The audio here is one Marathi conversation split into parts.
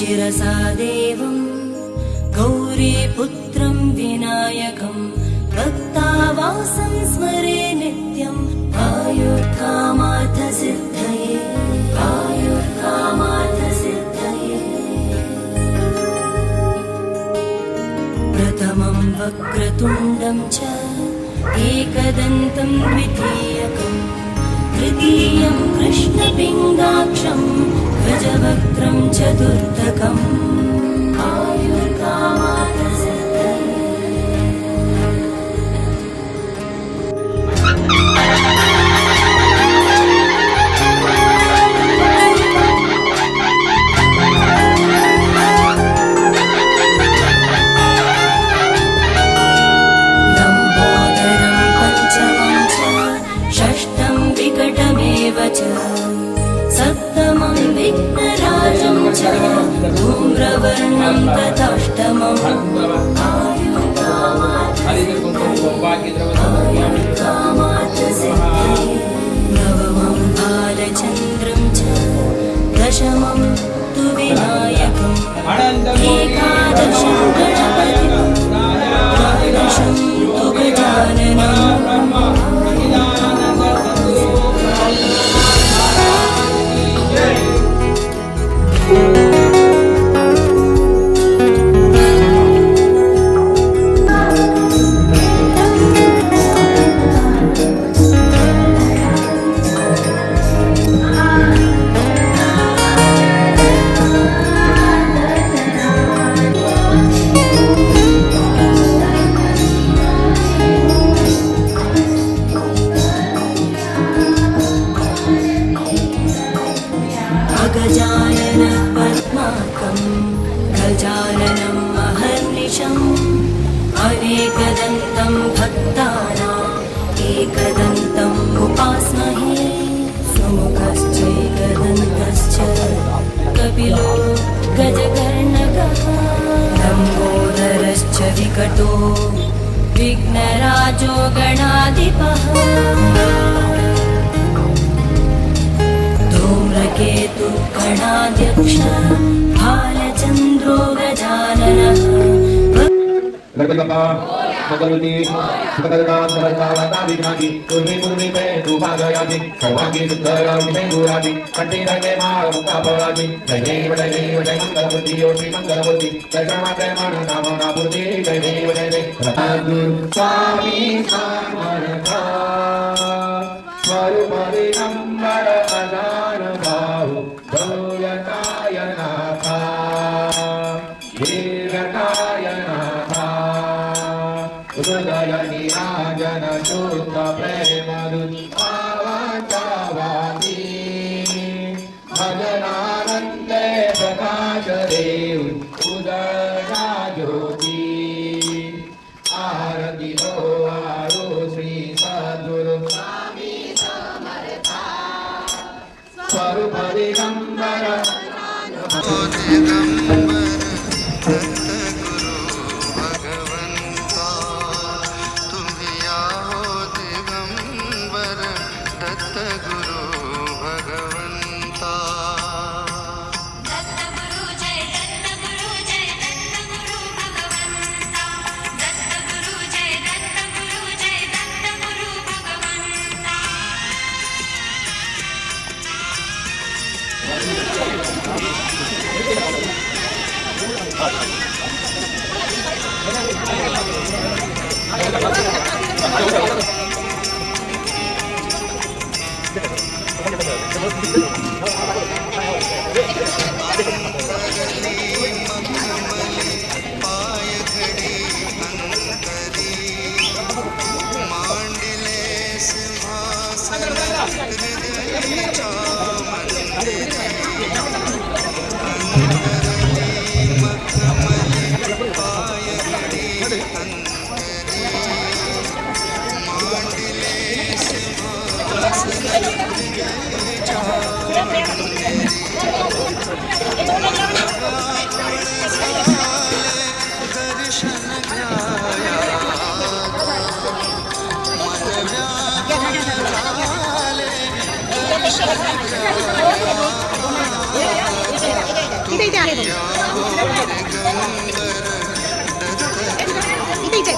शिरसा देवं गौरीपुत्रं विनायकं भक्तावासं स्मरे नित्यं आयुर्कामार्थसिद्धये आयुर्कामार्थसिद्धये। प्रथमं वक्रतुण्डं च एकदन्तं द्वितीयकं तृतीयं कृष्णपिङ्गाक्षं गजवक्त्रं चतुर्थकम् आयुर्कामार्थसिद्धये। लम्बोदरं पञ्चमं च षष्ठं विकटमेव च सप्तमं विघ्नराजं च धूम्रवर्णं तथाष्टमम् आयुर्कामार्थसिद्धये। नवमं बालचन्द्रं च दशमं तु विनायकम् एकादशं गणपतिं द्वादशं तु गजाननम्। गजानन पद्मार्कं गजाननं महर्निशम् अनेकदन्तं भक्तानाम् एकदन्तम् उपास्महे। सुमुखश्चैकदन्तश्च कपिलो गजकर्णकः लम्बोदरश्च विकटो विघ्नराजो गणाधिपः धूम्रकेतु गणाध्यक्ष भालचन्द्रो गजाननः। गणपति बाप्पा मंगलवती सुखकरणां सर्वकालानां पूर्वी पूर्वी में दुभागयाति सर्वांगी सुंदरावती में गुराति कंठी रंगे मां मुक्तापराति जय देव मंगलवती ओ श्री मंगलवती जय जय मां नाम नापुती जय देव स्वामी समर्था स्वरूप दिगंबर अजान बाहु गौरकाय नाथा दीर्घकाय नाथा हृदय निराजन शुद्ध प्रेम पावनवादी भजनानंदे प्रकाश देव उदया ज्योति आरती हो आरो श्री सद्गुरु स्वामी समर्था स्वरूप दिगंबर इथे इथे आहे बघ. इथे इथे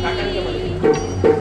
काकांच्या मध्ये